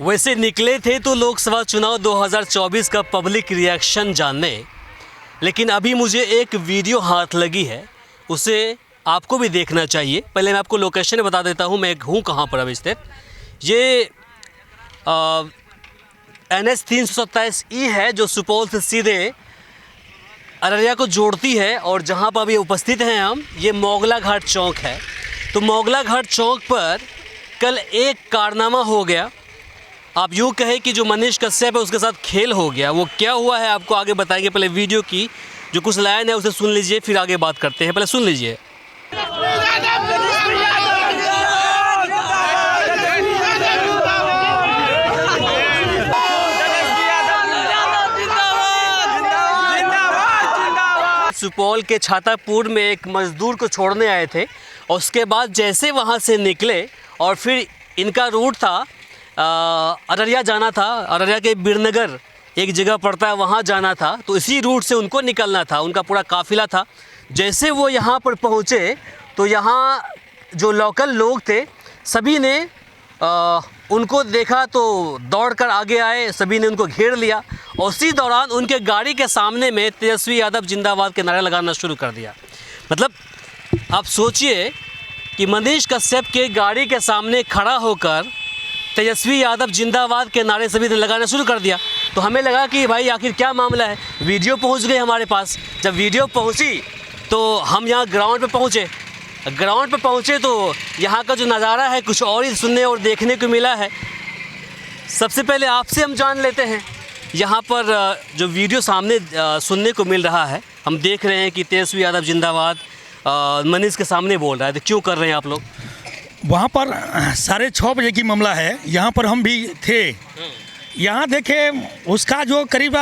वैसे निकले थे तो लोकसभा चुनाव 2024 का पब्लिक रिएक्शन जानने, लेकिन अभी मुझे एक वीडियो हाथ लगी है, उसे आपको भी देखना चाहिए। पहले मैं आपको लोकेशन बता देता हूँ, मैं हूँ कहाँ पर अभी स्थित। ये NH 327E है जो सुपौल से सीधे अररिया को जोड़ती है, और जहाँ पर अभी उपस्थित हैं हम, ये मोगला घाट चौक है। तो मोगला घाट चौक पर कल एक कारनामा हो गया। आप यूँ कहें कि जो मनीष कश्यप है उसके साथ खेल हो गया। वो क्या हुआ है आपको आगे बताएंगे। पहले वीडियो की जो कुछ लाइन है उसे सुन लीजिए, फिर आगे बात करते हैं। पहले सुन लीजिए। सुपौल के छातापुर में एक मजदूर को छोड़ने आए थे, और उसके बाद जैसे वहाँ से निकले और फिर इनका रूट था अररिया जाना था। अररिया के बीरनगर एक जगह पड़ता है, वहाँ जाना था। तो इसी रूट से उनको निकलना था, उनका पूरा काफ़िला था। जैसे वो यहाँ पर पहुँचे तो यहाँ जो लोकल लोग थे सभी ने उनको देखा तो दौड़कर आगे आए, सभी ने उनको घेर लिया, और उसी दौरान उनके गाड़ी के सामने में तेजस्वी यादव जिंदाबाद के नारे लगाना शुरू कर दिया। मतलब आप सोचिए कि मनीष कश्यप के गाड़ी के सामने खड़ा होकर तेजस्वी यादव जिंदाबाद के नारे सभी ने लगाना शुरू कर दिया। तो हमें लगा कि भाई आखिर क्या मामला है। वीडियो पहुंच गई हमारे पास। जब वीडियो पहुंची तो हम यहाँ ग्राउंड पे पहुँचे। ग्राउंड पे पहुँचे तो यहाँ का जो नज़ारा है कुछ और ही सुनने और देखने को मिला है। सबसे पहले आपसे हम जान लेते हैं, यहाँ पर जो वीडियो सामने सुनने को मिल रहा है, हम देख रहे हैं कि तेजस्वी यादव जिंदाबाद मनीष के सामने बोल रहा है। तो क्यों कर रहे हैं आप लोग? वहाँ पर 6:30 बजे की मामला है, यहाँ पर हम भी थे। यहाँ देखे उसका जो करीब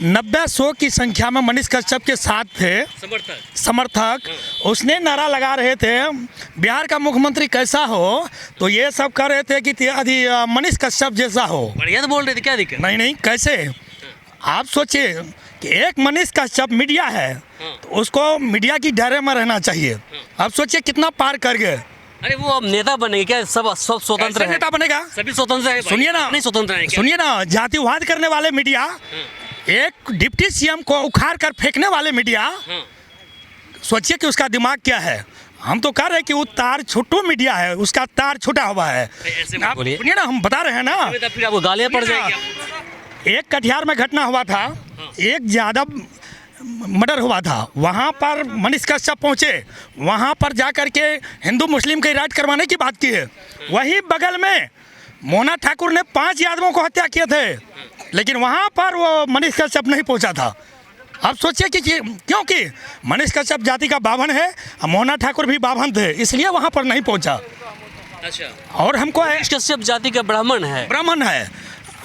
90-100 की संख्या में मनीष कश्यप के साथ थे समर्थक। उसने नारा लगा रहे थे बिहार का मुख्यमंत्री कैसा हो, तो ये सब कर रहे थे कि मनीष कश्यप जैसा हो। बढ़िया तो बोल रहे थे, क्या दिक्कत? नहीं कैसे आप सोचिए कि एक मनीष कश्यप मीडिया है, तो उसको मीडिया की दायरे में रहना चाहिए। आप सोचिए कितना पार कर गए। अरे वो अब नेता बनेंगे क्या? सब स्वतंत्र है। नेता बनेगा, सभी स्वतंत्र है। सुनिए ना, नहीं स्वतंत्र है। सुनिए ना, जातिवाद करने वाले मीडिया, एक डिप्टी सीएम को उखाड़ कर फेंकने वाले मीडिया, सोचिए कि उसका दिमाग क्या है। हम तो कह रहे हैं कि वो तार छुट्टू मीडिया है, उसका तार छुटा हुआ है। आप सुनिए ना, हम बता रहे हैं ना, फिर आपको गालियाँ पड़ जाएगी। एक कटिहार में घटना हुआ था, एक यादव मर्डर हुआ था। वहाँ पर मनीष कश्यप पहुँचे, वहाँ पर जाकर के हिंदू मुस्लिम की राइट करवाने की बात की है। वही बगल में मोना ठाकुर ने 5 यादवों को हत्या किए थे, लेकिन वहाँ पर वो मनीष कश्यप नहीं पहुँचा था। आप सोचिए कि क्योंकि मनीष कश्यप जाति का बाभन है, मोना ठाकुर भी बाभन थे, इसलिए वहाँ पर नहीं पहुँचा। अच्छा। और हमको मनीष कश्यप जाति का ब्राह्मण है,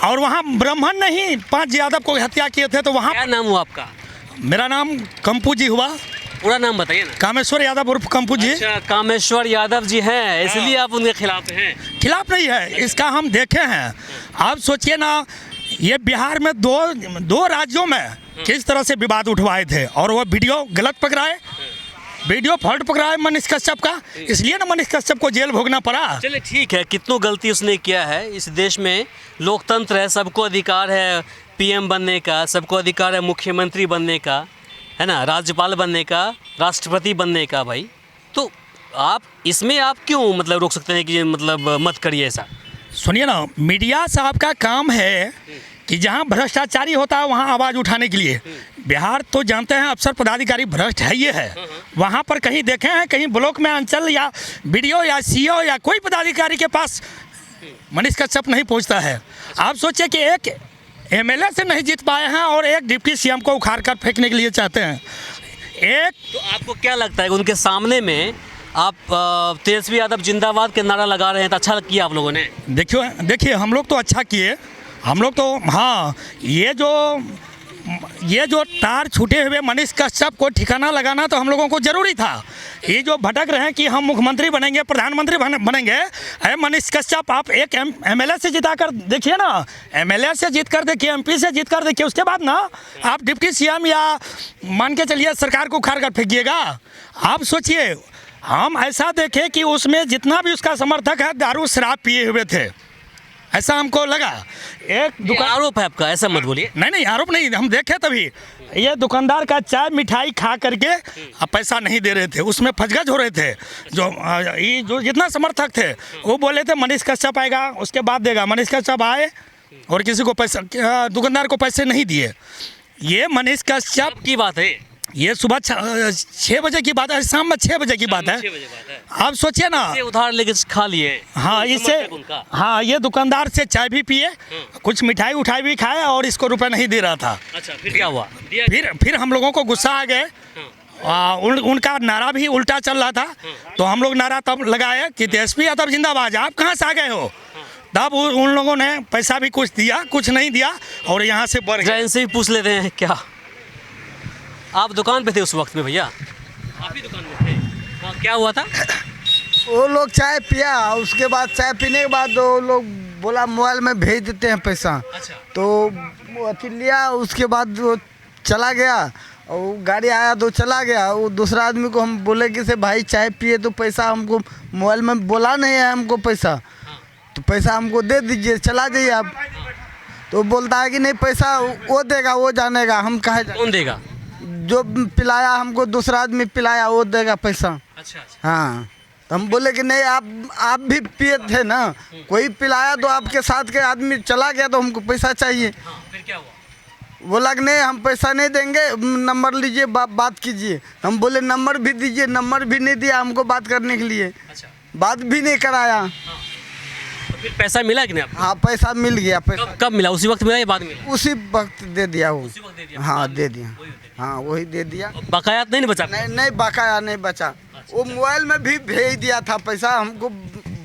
और वहाँ ब्राह्मण नहीं 5 यादव को हत्या किए थे। तो वहाँ क्या नाम हुआ आपका? मेरा नाम कंपू जी हुआ। पूरा नाम बताइए ना। कामेश्वर यादव उर्फ कंपू जी। अच्छा, कामेश्वर यादव जी हैं, इसलिए आप उनके खिलाफ हैं? खिलाफ नहीं है, इसका हम देखे हैं। आप सोचिए ना, ये बिहार में दो राज्यों में किस तरह से विवाद उठवाए थे, और वो वीडियो गलत पकड़ाए, वीडियो फॉल्ट पकड़ाए मनीष कश्यप का, इसलिए ना मनीष कश्यप को जेल भोगना पड़ा। चलिए ठीक है, कितनों गलती उसने किया है। इस देश में लोकतंत्र है, सबको अधिकार है PM बनने का, सबको अधिकार है मुख्यमंत्री बनने का, है ना, राज्यपाल बनने का, राष्ट्रपति बनने का। भाई तो आप इसमें आप क्यों मतलब रोक सकते हैं कि मतलब मत करिए ऐसा? सुनिए ना, मीडिया साहब का काम है कि जहाँ भ्रष्टाचारी होता है वहाँ आवाज़ उठाने के लिए। बिहार तो जानते हैं अफसर पदाधिकारी भ्रष्ट है ये है। वहाँ पर कहीं देखे हैं, कहीं ब्लॉक में अंचल या BDO या CO या कोई पदाधिकारी के पास मनीष कश्यप नहीं पहुँचता है। आप सोचिए कि एक MLA से नहीं जीत पाए हैं और एक डिप्टी CM को उखाड़ कर फेंकने के लिए चाहते हैं। तो आपको क्या लगता है कि उनके सामने में आप तेजस्वी यादव जिंदाबाद के नारा लगा रहे हैं, तो अच्छा किया आप लोगों ने? देखिए हम लोग तो अच्छा किए, हम लोग तो हाँ, ये जो तार छूटे हुए मनीष कश्यप को ठिकाना लगाना तो हम लोगों को ज़रूरी था। ये जो भटक रहे हैं कि हम मुख्यमंत्री बनेंगे, प्रधानमंत्री बनेंगे, अरे मनीष कश्यप आप एक MLA से जिता कर देखिए ना, MLA से जीत कर देखिए, MP से जीत कर देखिए, उसके बाद ना आप डिप्टी CM या मान के चलिए सरकार को उखाड़ कर फेंकिएगा। आप सोचिए, हम ऐसा देखें कि उसमें जितना भी उसका समर्थक है दारू शराब पिए हुए थे। ऐसा हमको लगा। एक ये दुकान, आरोप है आपका, ऐसा मत बोलिए। नहीं आरोप नहीं, हम देखे तभी ये दुकानदार का चाय मिठाई खा करके अब पैसा नहीं दे रहे थे, उसमें फजगज हो रहे थे। ये जो जितना समर्थक थे वो बोले थे मनीष कश्यप आएगा उसके बाद देगा। मनीष कश्यप आए और किसी को पैसा, दुकानदार को पैसे नहीं दिए। ये मनीष कश्यप कब की बात है? ये सुबह 6 बजे की बात है, शाम में 6 बजे की बात है। 6 बजे बात है। आप सोचिए ना। इसे उधार लेके खा लिए। हाँ, इससे समर्थक उनका। हाँ, ये दुकानदार से चाय भी पिए, कुछ मिठाई उठाई भी खाए और इसको रुपए नहीं दे रहा था। अच्छा, फिर क्या हुआ? दिया? फिर हम लोगों को गुस्सा आ गए। उनका नारा भी उल्टा चल रहा था, तो हम लोग नारा तब लगाए कि तेजस्वी यादव जिंदाबाद, आप कहाँ से आ गए हो। तब उन लोगों ने पैसा भी कुछ दिया, कुछ नहीं दिया और यहाँ से बढ़ गए। इनसे भी पूछ लेते हैं क्या आप दुकान पे थे उस वक्त में? भैया आप ही दुकान में थे? हाँ, क्या हुआ था? वो लोग चाय पिया, उसके बाद चाय पीने के बाद वो लोग बोला मोबाइल में भेज देते हैं पैसा। अच्छा। तो वो अथी लिया, उसके बाद वो चला गया और वो गाड़ी आया तो चला गया। वो दूसरा आदमी को हम बोले कि से भाई चाय पिए तो पैसा हमको मोबाइल में बोला नहीं है हमको पैसा, तो पैसा हमको दे दीजिए, चला जाइए आप। तो बोलता है कि नहीं पैसा वो देगा, वो जानेगा, हम कहे कौन देगा? जो पिलाया हमको दूसरा आदमी पिलाया वो देगा पैसा। अच्छा अच्छा। हाँ, तो हम बोले कि नहीं आप भी पिए थे ना, कोई पिलाया तो आपके साथ के आदमी चला गया तो हमको पैसा चाहिए। हाँ, फिर क्या हुआ? बोला कि नहीं हम पैसा नहीं देंगे, नंबर लीजिए, बात कीजिए। हम बोले नंबर भी दीजिए, नंबर भी नहीं दिया हमको बात करने के लिए। अच्छा। बात भी नहीं कराया। हाँ। तो फिर पैसा मिला कि नहीं आपको? हाँ, पैसा मिल गया। पैसा कब मिला? उसी वक्त मिला या बाद में मिला? उसी वक्त दे दिया वो। उसी वक्त दे दिया? हाँ, दे दिया। हाँ, वही दे दिया। बकाया नहीं बचा? नहीं बकाया नहीं बचा। वो मोबाइल में भी भेज दिया था पैसा, हमको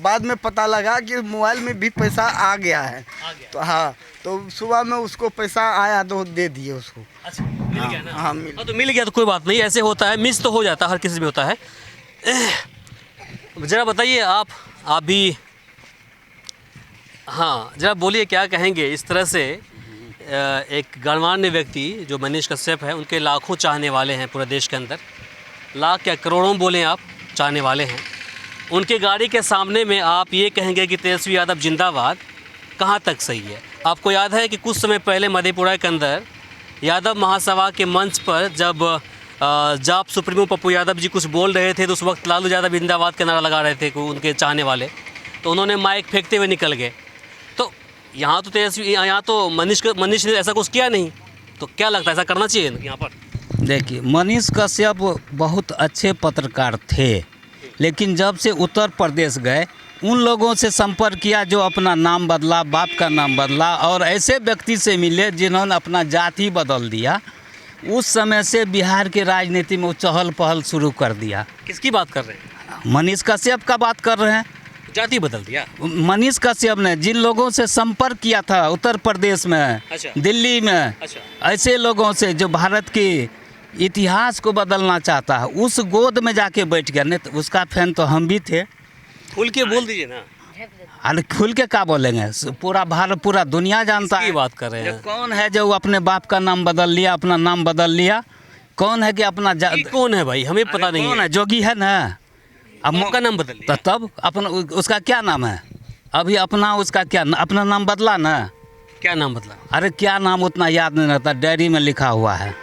बाद में पता लगा कि मोबाइल में भी पैसा आ गया है। तो हाँ, तो सुबह में उसको पैसा आया तो दे दिए उसको। अच्छा, मिल गया ना? हाँ, मिल। तो मिल गया तो कोई बात नहीं, ऐसे होता है, मिस तो हो जाता है, हर किसी में होता है। ज़रा बताइए आप भी, हाँ ज़रा बोलिए क्या कहेंगे इस तरह से। एक गणमान्य व्यक्ति जो मनीष कश्यप है, उनके लाखों चाहने वाले हैं पूरे देश के अंदर, लाख क्या करोड़ों बोलें आप, चाहने वाले हैं। उनके गाड़ी के सामने में आप ये कहेंगे कि तेजस्वी यादव जिंदाबाद, कहाँ तक सही है? आपको याद है कि कुछ समय पहले मधेपुरा के अंदर यादव महासभा के मंच पर जब जाप सुप्रीमो पप्पू यादव जी कुछ बोल रहे थे तो उस वक्त लालू यादव जिंदाबाद का नारा लगा रहे थे उनके चाहने वाले, तो उन्होंने माइक फेंकते हुए निकल गए। तो यहाँ तो तेजस्वी, यहाँ तो मनीष ने ऐसा कुछ किया नहीं, तो क्या लगता है ऐसा करना चाहिए यहाँ पर? देखिए, मनीष कश्यप बहुत अच्छे पत्रकार थे, लेकिन जब से उत्तर प्रदेश गए उन लोगों से संपर्क किया जो अपना नाम बदला, बाप का नाम बदला, और ऐसे व्यक्ति से मिले जिन्होंने अपना जाति बदल दिया। उस समय से बिहार के राजनीति में चहल पहल शुरू कर दिया। किसकी बात कर रहे हैं? मनीष कश्यप का बात कर रहे हैं। जाति बदल दिया? मनीष कश्यप ने जिन लोगों से संपर्क किया था उत्तर प्रदेश में, अच्छा। दिल्ली में, अच्छा। ऐसे लोगों से जो भारत के इतिहास को बदलना चाहता है, उस गोद में जाके बैठ गया। नहीं तो उसका फैन तो हम भी थे। खुल के बोल दीजिए ना। अरे खुल के क्या बोलेंगे, पूरा भारत, पूरा दुनिया जानता है। बात कर रहे हैं? कौन है जो अपने बाप का नाम बदल लिया, अपना नाम बदल लिया? कौन है कि अपना कौन है भाई, हमें पता नहीं कौन है। है? जोगी है ना, अब का नाम बदल लिया। तब अपना उसका क्या नाम है? अभी अपना उसका क्या अपना नाम बदला ना? क्या नाम बदला? अरे क्या नाम उतना याद नहीं रहता, डायरी में लिखा हुआ है।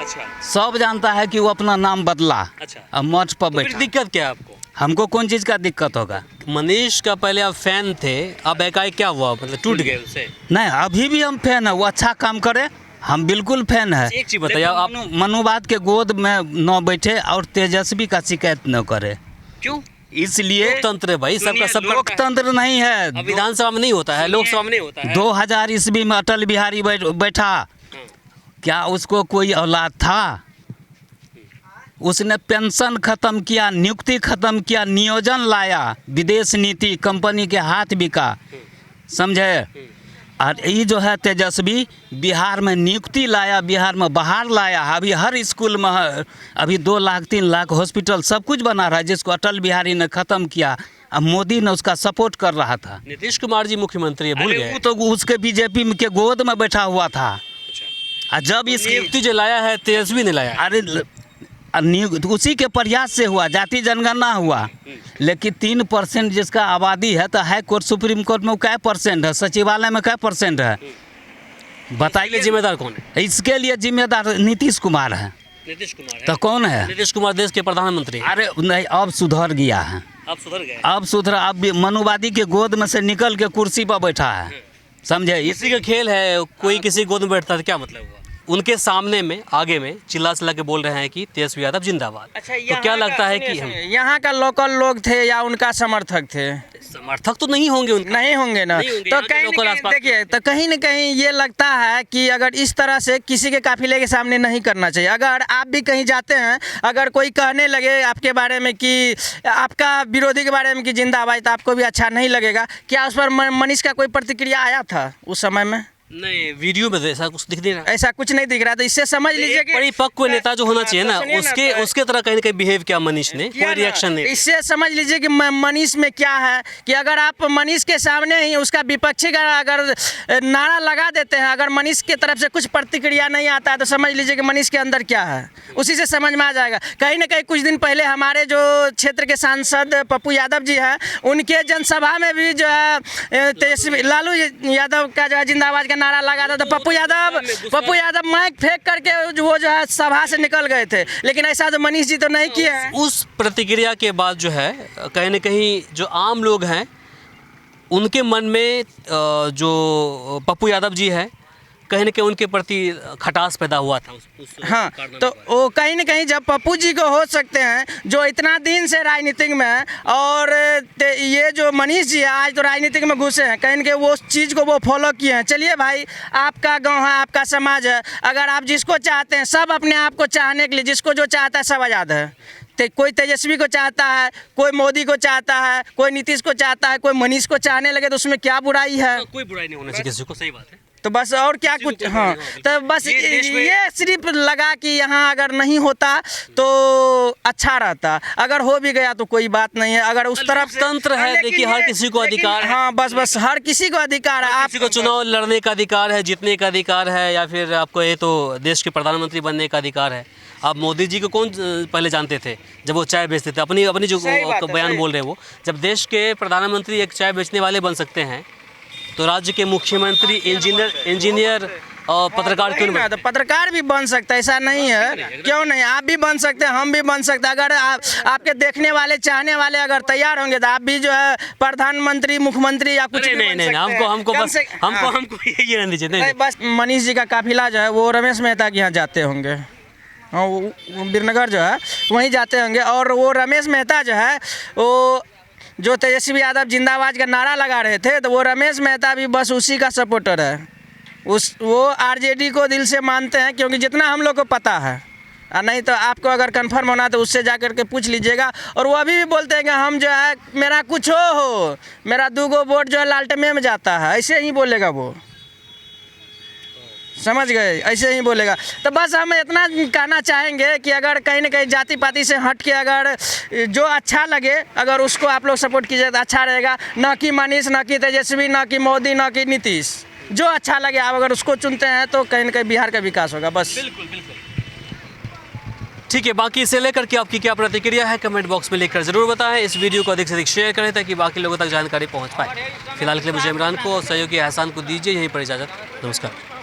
अच्छा। सब जानता है कि वो अपना नाम बदला। अच्छा। अब मंच पर तो फिर बैठा। दिक्कत क्या है आपको? हमको कौन चीज़ का दिक्कत होगा? मनीष का पहले आप फैन थे, अब एकाएक क्या हुआ, मतलब टूट गए उससे? नहीं, अभी भी हम फैन है, वो अच्छा काम करे, हम बिल्कुल फैन है। एक चीज बताइए आप, मनुवाद के गोद में न बैठे और तेजस्वी का शिकायत न करे। क्यों? इसलिए लोकतंत्र है भाई, सबका सब लोकतंत्र नहीं है। अब विधानसभा में नहीं होता है, लोकसभा में नहीं होता है। 2000 ईस्वी में अटल बिहारी बैठा, क्या उसको कोई औलाद था? उसने पेंशन खत्म किया, नियुक्ति खत्म किया, नियोजन लाया, विदेश नीति कंपनी के हाथ बिका, समझे? और ये जो है तेजस्वी बिहार में नियुक्ति लाया, बिहार में बाहर लाया। अभी हर स्कूल में अभी 2 लाख 3 लाख हॉस्पिटल सब कुछ बना रहा है, जिसको अटल बिहारी ने ख़त्म किया। अब मोदी ने उसका सपोर्ट कर रहा था। नीतीश कुमार जी मुख्यमंत्री है, भूल गए? वो तो उसके बीजेपी के गोद में बैठा हुआ था। जब इस नियुक्ति जो लाया है तेजस्वी ने लाया। अरे उसी के प्रयास से हुआ, जाति जनगणना हुआ, लेकिन 3% जिसका आबादी है तो हाई कोर्ट सुप्रीम कोर्ट में क्या % है, सचिवालय में क्या % है, बताइए। जिम्मेदार कौन है? इसके लिए जिम्मेदार नीतीश कुमार है। नीतीश कुमार है। तो कौन है? नीतीश कुमार देश के प्रधानमंत्री हैं। अरे नहीं, अब सुधर गया है, अब सुधर गए। अब भी मनुवादी के गोद में से निकल के कुर्सी पर बैठा है, समझे। इसी का खेल है, कोई किसी गोद में बैठता है तो क्या मतलब हुआ? उनके सामने में आगे में चिल्ला चिल्ला के बोल रहे हैं कि तेजस्वी यादव जिंदाबाद। तो क्या लगता है कि हम यहाँ का लोकल लोग थे या उनका समर्थक थे? समर्थक तो नहीं होंगे उनके? नहीं होंगे ना। नहीं होंगे, तो यहाँ के कहीं लोकल न आसपास कहीं देखिए, तो कहीं न कहीं ये लगता है कि अगर इस तरह से किसी के काफिले के सामने नहीं करना चाहिए। अगर आप भी कहीं जाते हैं, अगर कोई कहने लगे आपके बारे में कि आपका विरोधी के बारे में कि जिंदाबाद, तो आपको भी अच्छा नहीं लगेगा। क्या उस पर मनीष का कोई प्रतिक्रिया आया था उस समय में? नहीं, वीडियो में तो ऐसा कुछ दिख नहीं रहा। ऐसा कुछ नहीं दिख रहा। तो इससे समझ लीजिए कि परिपक्व नेता जो होना चाहिए ना, सुनिए उसके तो उसके तरह कहीं ना कहीं बिहेव किया मनीष ने, किया कोई ना। रिएक्शन नहीं। इससे समझ लीजिए कि मनीष में क्या है कि अगर आप मनीष के सामने ही उसका विपक्षी का अगर नारा लगा देते हैं, अगर मनीष की तरफ से कुछ प्रतिक्रिया नहीं आता है, तो समझ लीजिए कि मनीष के अंदर क्या है, उसी से समझ में आ जाएगा। कहीं ना कहीं कुछ दिन पहले हमारे जो क्षेत्र के सांसद पप्पू यादव जी हैं, उनके जनसभा में भी जो है तेजस्वी लालू यादव का जो है जिंदाबाद का नारा लगा था। तो पप्पू यादव माइक फेंक करके वो जो है सभा से निकल गए थे, लेकिन ऐसा तो मनीष जी तो नहीं किए हैं। उस प्रतिक्रिया के बाद जो है कहीं ना कहीं जो आम लोग हैं उनके मन में जो पप्पू यादव जी है, कहीं ना कहीं उनके प्रति खटास पैदा हुआ था उस हाँ, कारनामे तो के बाद। वो कहीं ना कहीं जब पप्पू जी को हो सकते हैं जो इतना दिन से राजनीतिक में हैं, और ये जो मनीष जी है आज तो राजनीतिक में घुसे हैं, कहीं ना कहीं वो चीज़ को वो फॉलो किए हैं। चलिए भाई, आपका गांव है, आपका समाज है, अगर आप जिसको चाहते हैं, सब अपने आप को चाहने के लिए जिसको जो चाहता है सब आज़ाद है। कोई तेजस्वी को चाहता है, कोई मोदी को चाहता है, कोई नीतीश को चाहता है, कोई मनीष को चाहने लगे, तो उसमें क्या बुराई है? कोई बुराई नहीं होना चाहिए किसी को, सही बात है। तो बस और क्या कुछ, हाँ, तो बस ये सिर्फ लगा कि यहाँ अगर नहीं होता तो अच्छा रहता, अगर हो भी गया तो कोई बात नहीं है। अगर उस तरफ तंत्र है, लेकिन देखिए हर ये- किसी को लेकिन- अधिकार है। हाँ, बस हर किसी को अधिकार है। आप किसी को चुनाव लड़ने का अधिकार है, जीतने का अधिकार है, या फिर आपको ये तो देश के प्रधानमंत्री बनने का अधिकार है। आप मोदी जी को कौन पहले जानते थे जब वो चाय बेचते थे? अपनी अपनी जो सही बात है, बयान सही। बोल रहे हैं, वो जब देश के प्रधानमंत्री एक चाय बेचने वाले बन सकते हैं, तो राज्य के मुख्यमंत्री इंजीनियर और पत्रकार क्यों नहीं? तो पत्रकार भी बन सकता है, ऐसा नहीं है। क्यों नहीं, आप भी बन सकते हैं, हम भी बन सकते हैं। अगर आपके देखने वाले, चाहने वाले अगर तैयार होंगे तो आप भी जो है प्रधानमंत्री, मुख्यमंत्री या कुछ भी नहीं बन नहीं, सकते हैं। हमको कम बस से- हाँ। हमको ये रहने दीजिए। नहीं, नहीं, बस मनीष जी का काफिला जो है वो रमेश मेहता के यहाँ जाते होंगे। हाँ, वो बीरनगर जो है वहीं जाते होंगे। और वो रमेश मेहता जो है, वो जो तेजस्वी यादव जिंदाबाद का नारा लगा रहे थे, तो वो रमेश मेहता भी बस उसी का सपोर्टर है। वो आरजेडी को दिल से मानते हैं, क्योंकि जितना हम लोग को पता है, नहीं तो आपको अगर कंफर्म होना तो उससे जा कर के पूछ लीजिएगा। और वो अभी भी बोलते हैं कि हम जो है मेरा कुछ हो, मेरा 2 वोट जो है लालटेन में जाता है, ऐसे ही बोलेगा वो, समझ गए, ऐसे ही बोलेगा। तो बस हम इतना कहना चाहेंगे कि अगर कहीं ना कहीं जाति पाति से हट के अगर जो अच्छा लगे, अगर उसको आप लोग सपोर्ट कीजिए तो अच्छा रहेगा। न कि मनीष, न कि तेजस्वी, न कि मोदी, न कि नीतीश, जो अच्छा लगे आप अगर उसको चुनते हैं तो कहीं ना कहीं बिहार का विकास होगा। बस बिल्कुल बिल्कुल। ठीक है, बाकी इसे लेकर के आपकी क्या प्रतिक्रिया है कमेंट बॉक्स में लिखकर ज़रूर बताएं। इस वीडियो को अधिक से अधिक शेयर करें ताकि बाकी लोगों तक जानकारी पहुंच पाए। फिलहाल के लिए मुझे इमरान को और सहयोगी एहसान को दीजिए यहीं पर इजाज़त। नमस्कार।